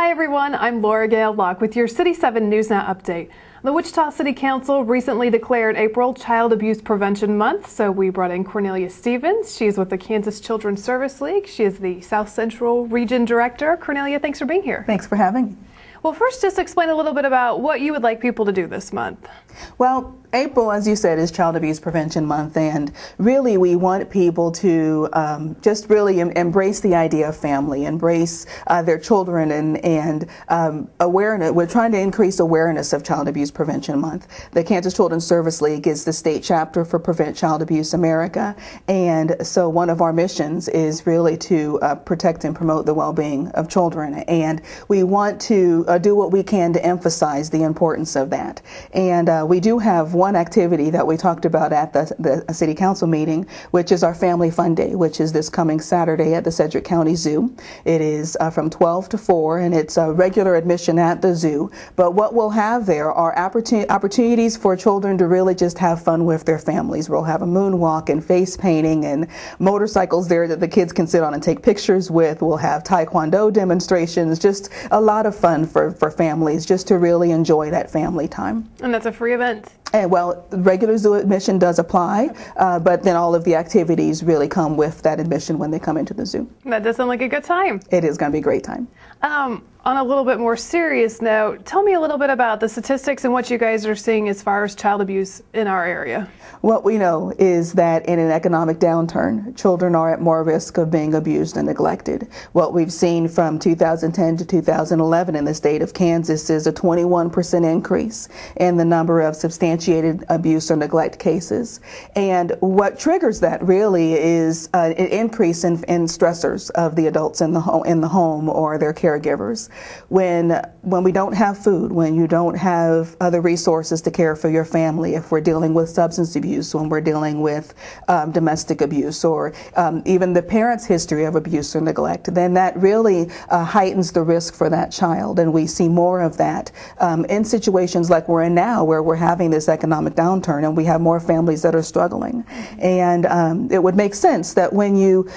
Hi everyone, I'm Laura Gale Locke with your City 7 NewsNow update. The Wichita City Council recently declared April Child Abuse Prevention Month, so we brought in Cornelia Stevens. She is with the Kansas Children's Service League. She is the South Central Region Director. Cornelia, thanks for being here. Thanks for having me. Well, first, just explain a little bit about what you would like people to do this month. Well, April, as you said, is Child Abuse Prevention Month, and really we want people to just really embrace the idea of family, embrace their children, and awareness. We're trying to increase awareness of Child Abuse Prevention Month. The Kansas Children's Service League is the state chapter for Prevent Child Abuse America, and so one of our missions is really to protect and promote the well-being of children, and we want to do what we can to emphasize the importance of that. And we do have one activity that we talked about at the City Council meeting, which is our Family Fun Day, which is this coming Saturday at the Sedgwick County Zoo. It is from 12 to 4, and it's a regular admission at the zoo. But what we'll have there are opportunities for children to really just have fun with their families. We'll have a moonwalk and face painting and motorcycles there that the kids can sit on and take pictures with. We'll have Taekwondo demonstrations, just a lot of fun for families, just to really enjoy that family time. And that's a free event? And well, regular zoo admission does apply, but then all of the activities really come with that admission when they come into the zoo. That does sound like a good time. It is going to be a great time. On a little bit more serious note, tell me a little bit about the statistics and what you guys are seeing as far as child abuse in our area. What we know is that in an economic downturn, children are at more risk of being abused and neglected. What we've seen from 2010 to 2011 in the state of Kansas is a 21% increase in the number of substantiated abuse or neglect cases. And what triggers that really is an increase in stressors of the adults in the home or their caregivers. When we don't have food, when you don't have other resources to care for your family, if we're dealing with substance abuse, when we're dealing with domestic abuse, or even the parent's history of abuse or neglect, then that really heightens the risk for that child. And we see more of that in situations like we're in now, where we're having this economic downturn and we have more families that are struggling. And it would make sense that when you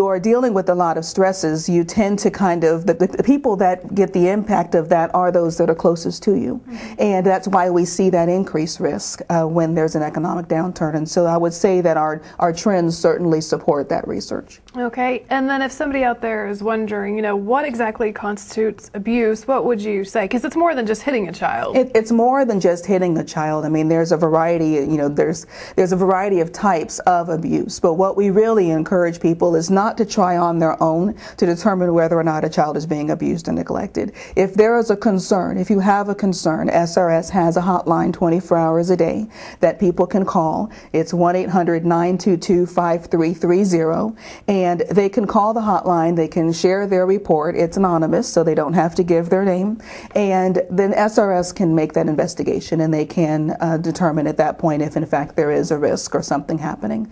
are dealing with a lot of stresses, you tend to kind of, the people that get the impact of that are those that are closest to you. And that's why we see that increased risk when there's an economic downturn. And so I would say that our trends certainly support that research. Okay, and then if somebody out there is wondering, what exactly constitutes abuse, what would you say? Because it's more than just hitting a child. It's more than just hitting a child. I mean, there's a variety, there's a variety of types of abuse. But what we really encourage people is not to try on their own to determine whether or not a child is being abused and neglected. If there is a concern, if you have a concern, SRS has a hotline 24 hours a day that people can call. It's 1-800-922-5330, and they can call the hotline. They can share their report. It's anonymous, so they don't have to give their name, and then SRS can make that investigation, and they can determine at that point if in fact there is a risk or something happening.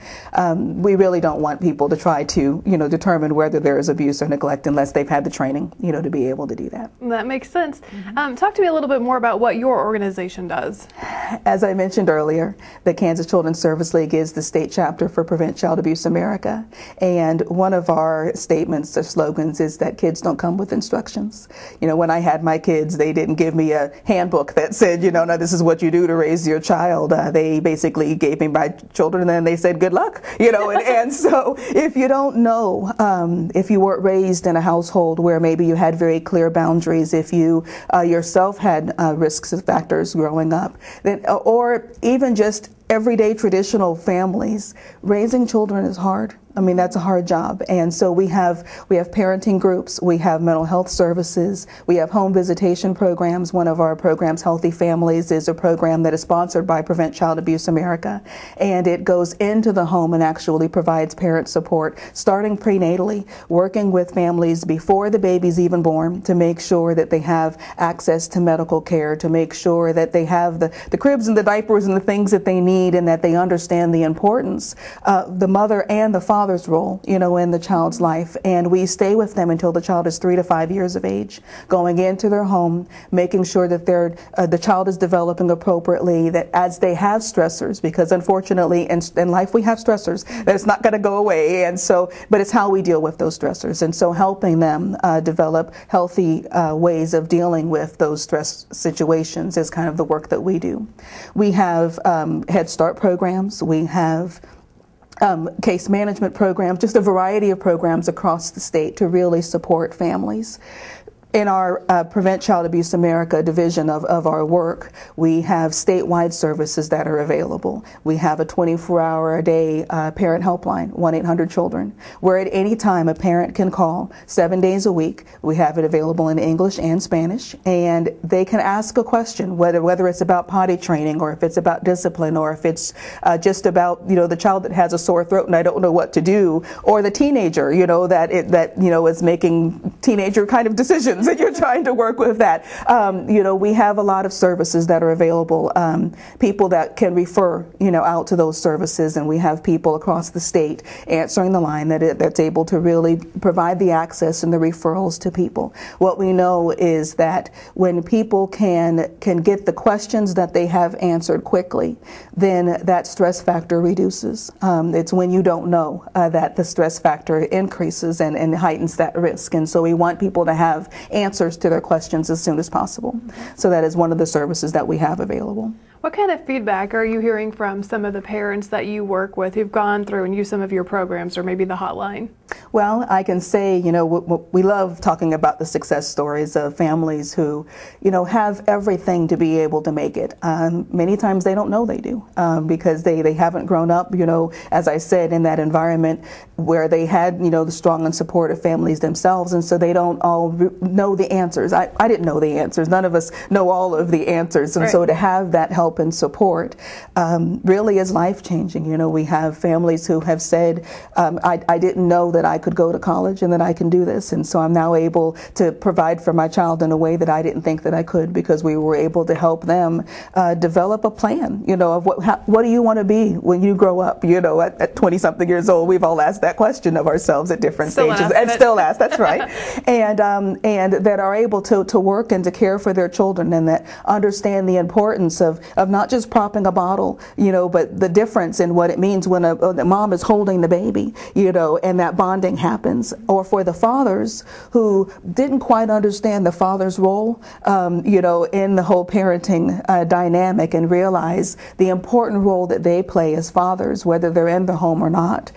We really don't want people to try to determine whether there is abuse or neglect unless they've had the training to be able to do that. That makes sense. Talk to me a little bit more about what your organization does. As I mentioned earlier, the Kansas Children's Service League is the state chapter for Prevent Child Abuse America, and one of our statements or slogans is that kids don't come with instructions. When I had my kids, they didn't give me a handbook that said, now this is what you do to raise your child. They basically gave me my children and then they said good luck, and so if you don't know, if you weren't raised in a household where maybe you had very clear boundaries, if you yourself had risks and factors growing up, then, or even just everyday traditional families, raising children is hard. I mean, that's a hard job. And so we have parenting groups, we have mental health services, we have home visitation programs. One of our programs, Healthy Families, is a program that is sponsored by Prevent Child Abuse America. And it goes into the home and actually provides parent support, starting prenatally, working with families before the baby's even born to make sure that they have access to medical care, to make sure that they have the cribs and the diapers and the things that they need need and that they understand the importance of the mother and the father's role, in the child's life. And we stay with them until the child is 3 to 5 years of age, going into their home, making sure that the child is developing appropriately, that as they have stressors, because unfortunately in life we have stressors, that it's not going to go away. And so, but it's how we deal with those stressors. And so helping them develop healthy ways of dealing with those stress situations is kind of the work that we do. We have Head Start programs. We have case management programs, just a variety of programs across the state to really support families. In our Prevent Child Abuse America division of our work, we have statewide services that are available. We have a 24-hour-a-day parent helpline, 1-800-CHILDREN, where at any time a parent can call 7 days a week. We have it available in English and Spanish, and they can ask a question, whether it's about potty training, or if it's about discipline, or if it's just about the child that has a sore throat and I don't know what to do, or the teenager that is making teenager kind of decisions. And you're trying to work with that. We have a lot of services that are available, people that can refer, out to those services, and we have people across the state answering the line that's able to really provide the access and the referrals to people. What we know is that when people can get the questions that they have answered quickly, then that stress factor reduces. It's when you don't know that the stress factor increases and heightens that risk. And so we want people to have answers to their questions as soon as possible. So that is one of the services that we have available. What kind of feedback are you hearing from some of the parents that you work with who've gone through and used some of your programs, or maybe the hotline? Well, I can say, we love talking about the success stories of families who, have everything to be able to make it. Many times they don't know they do, because they haven't grown up, as I said, in that environment where they had, the strong and supportive families themselves, and so they don't all know the answers. I didn't know the answers. None of us know all of the answers, and right. So to have that help and support really is life-changing. We have families who have said, I didn't know that I could go to college and that I can do this, and so I'm now able to provide for my child in a way that I didn't think that I could, because we were able to help them develop a plan, of what do you want to be when you grow up. At 20-something years old, we've all asked that question of ourselves at different stages, and still ask. That's right. and that are able to work and to care for their children, and that understand the importance of not just propping a bottle, but the difference in what it means when a mom is holding the baby, and that bonding happens. Or for the fathers who didn't quite understand the father's role, in the whole parenting dynamic, and realize the important role that they play as fathers, whether they're in the home or not,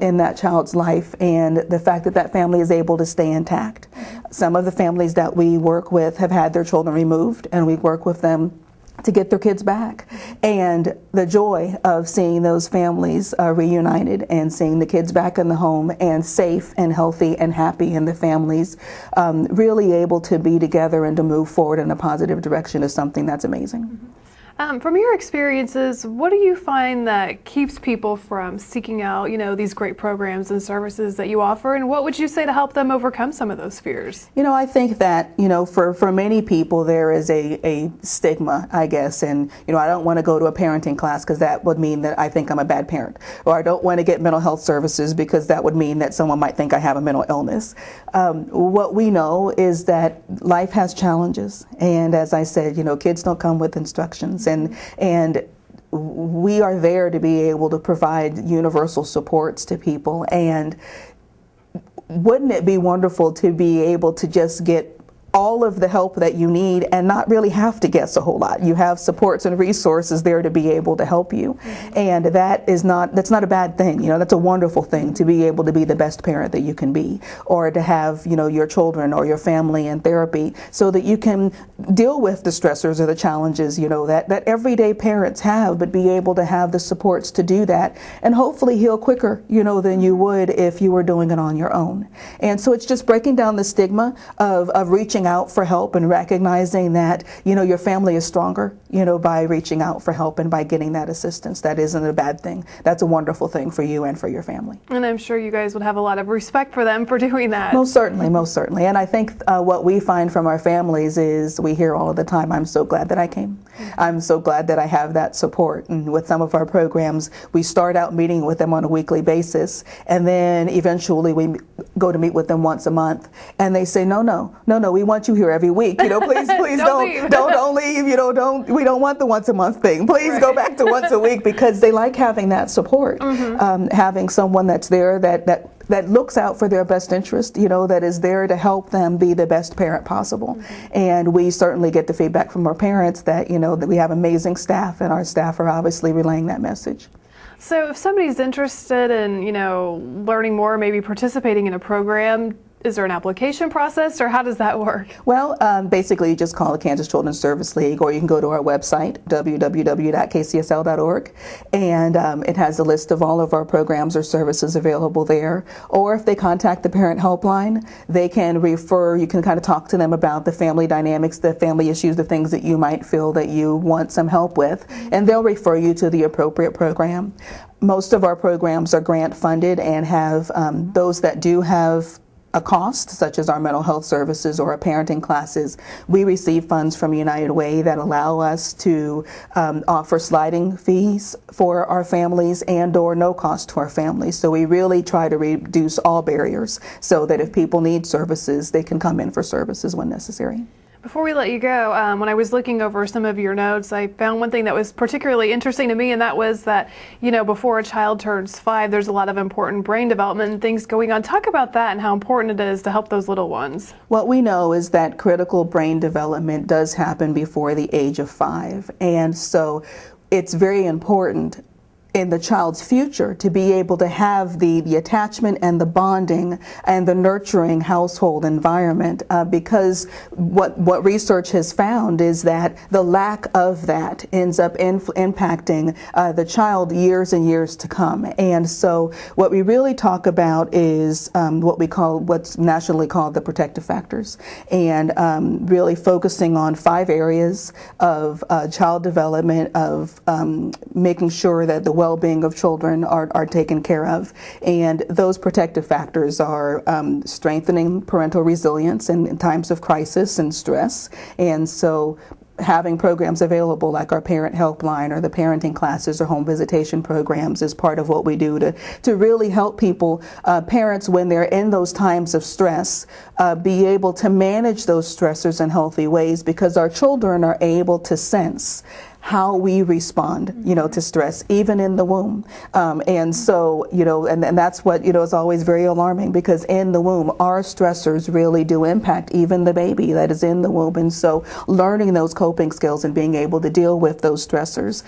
in that child's life, and the fact that that family is able to stay intact. Some of the families that we work with have had their children removed, and we work with them to get their kids back, and the joy of seeing those families reunited and seeing the kids back in the home and safe and healthy and happy, and the families really able to be together and to move forward in a positive direction is something that's amazing. From your experiences, what do you find that keeps people from seeking out, these great programs and services that you offer, and what would you say to help them overcome some of those fears? I think that, for many people there is a stigma, I guess, and, I don't want to go to a parenting class because that would mean that I think I'm a bad parent, or I don't want to get mental health services because that would mean that someone might think I have a mental illness. What we know is that life has challenges, and as I said, kids don't come with instructions. And we are there to be able to provide universal supports to people. And wouldn't it be wonderful to be able to just get all of the help that you need and not really have to guess a whole lot? You have supports and resources there to be able to help you. And that's not a bad thing. That's a wonderful thing, to be able to be the best parent that you can be, or to have, your children or your family in therapy so that you can deal with the stressors or the challenges, that everyday parents have, but be able to have the supports to do that and hopefully heal quicker, than you would if you were doing it on your own. And so it's just breaking down the stigma of reaching out for help and recognizing that, your family is stronger, by reaching out for help and by getting that assistance. That isn't a bad thing. That's a wonderful thing for you and for your family. And I'm sure you guys would have a lot of respect for them for doing that. Most certainly, most certainly. And I think what we find from our families is we hear all of the time, I'm so glad that I came. I'm so glad that I have that support. And with some of our programs, we start out meeting with them on a weekly basis, and then eventually we go to meet with them once a month, and they say, no, we want you here every week. Please don't leave. We don't want the once a month thing. Please go back to once a week, because they like having that support, having someone that's there that looks out for their best interest, that is there to help them be the best parent possible. And we certainly get the feedback from our parents that, that we have amazing staff, and our staff are obviously relaying that message. So if somebody's interested in, learning more, maybe participating in a program, is there an application process, or how does that work? Well, basically you just call the Kansas Children's Service League, or you can go to our website, www.kcsl.org, and it has a list of all of our programs or services available there. Or if they contact the Parent Helpline, they can you can kind of talk to them about the family dynamics, the family issues, the things that you might feel that you want some help with, and they'll refer you to the appropriate program. Most of our programs are grant funded and have those that do have a cost, such as our mental health services or our parenting classes. We receive funds from United Way that allow us to offer sliding fees for our families and/or no cost to our families. So we really try to reduce all barriers so that if people need services, they can come in for services when necessary. Before we let you go, when I was looking over some of your notes, I found one thing that was particularly interesting to me, and that was that, before a child turns 5, there's a lot of important brain development and things going on. Talk about that and how important it is to help those little ones. What we know is that critical brain development does happen before the age of 5, and so it's very important in the child's future to be able to have the attachment and the bonding and the nurturing household environment, because what research has found is that the lack of that ends up impacting the child years and years to come. And so what we really talk about is what's nationally called the protective factors, and really focusing on 5 areas of child development, of making sure that the well-being of children are taken care of. And those protective factors are strengthening parental resilience in times of crisis and stress. And so having programs available like our Parent Helpline or the parenting classes or home visitation programs is part of what we do to really help people, parents, when they're in those times of stress, be able to manage those stressors in healthy ways, because our children are able to sense how we respond, to stress, even in the womb. And so, and that's what, is always very alarming, because in the womb, our stressors really do impact even the baby that is in the womb. And so learning those coping skills and being able to deal with those stressors,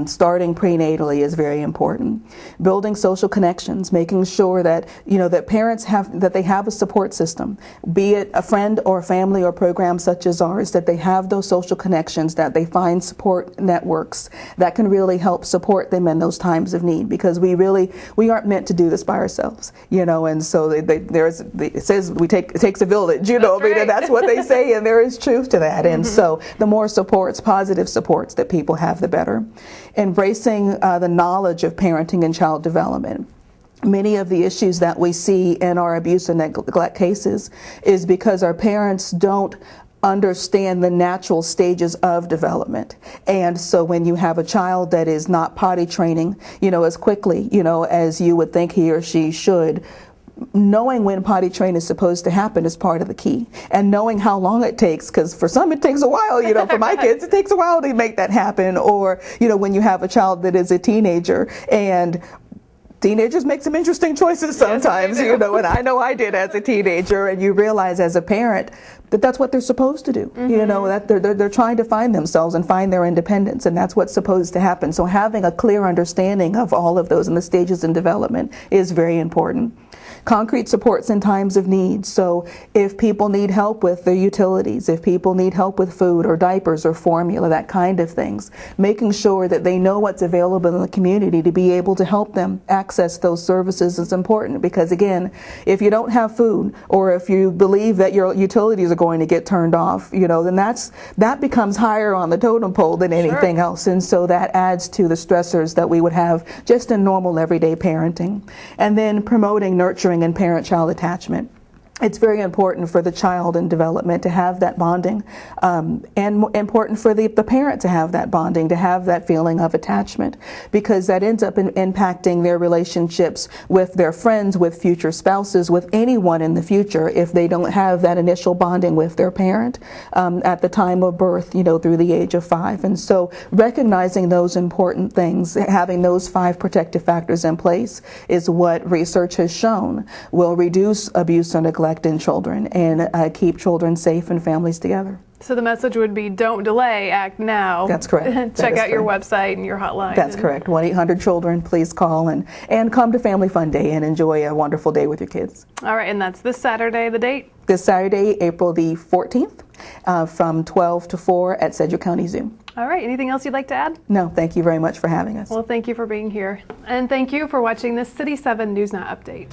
starting prenatally, is very important. Building social connections, making sure that, that parents have a support system, be it a friend or family or program such as ours, that they have those social connections, that they find support networks that can really help support them in those times of need, because we aren't meant to do this by ourselves, and so it says it takes a village, That's right. That's what they say, and there is truth to that. And so the more supports, positive supports that people have, the better. Embracing the knowledge of parenting and child development. Many of the issues that we see in our abuse and neglect cases is because our parents don't understand the natural stages of development. And so when you have a child that is not potty training, as quickly, as you would think he or she should, knowing when potty training is supposed to happen is part of the key. And knowing how long it takes, because for some it takes a while, for my kids it takes a while to make that happen. Or, when you have a child that is a teenager, and teenagers make some interesting choices sometimes, yes, and I know I did as a teenager, and you realize as a parent that that's what they're supposed to do, that they're trying to find themselves and find their independence, and that's what's supposed to happen. So having a clear understanding of all of those and the stages in development is very important. Concrete supports in times of need. So if people need help with their utilities, if people need help with food or diapers or formula, that kind of things, making sure that they know what's available in the community to be able to help them access those services is important. Because again, if you don't have food, or if you believe that your utilities are going to get turned off, then that becomes higher on the totem pole than anything else. And so that adds to the stressors that we would have just in normal everyday parenting. And then promoting nurturing and parent-child attachment. It's very important for the child in development to have that bonding, and important for the parent to have that bonding, to have that feeling of attachment, because that ends up impacting their relationships with their friends, with future spouses, with anyone in the future if they don't have that initial bonding with their parent at the time of birth, through the age of 5. And so recognizing those important things, having those 5 protective factors in place is what research has shown will reduce abuse or neglect in children and keep children safe and families together. So the message would be, don't delay, act now. That's correct. Check out your website and your hotline. That's correct. 1-800-CHILDREN. Please call and come to Family Fun Day and enjoy a wonderful day with your kids. All right, and that's this Saturday, the date? This Saturday, April the 14th, from 12 to 4 at Sedgwick County Zoo. All right, anything else you'd like to add? No, thank you very much for having us. Well, thank you for being here. And thank you for watching this City 7 News Now update.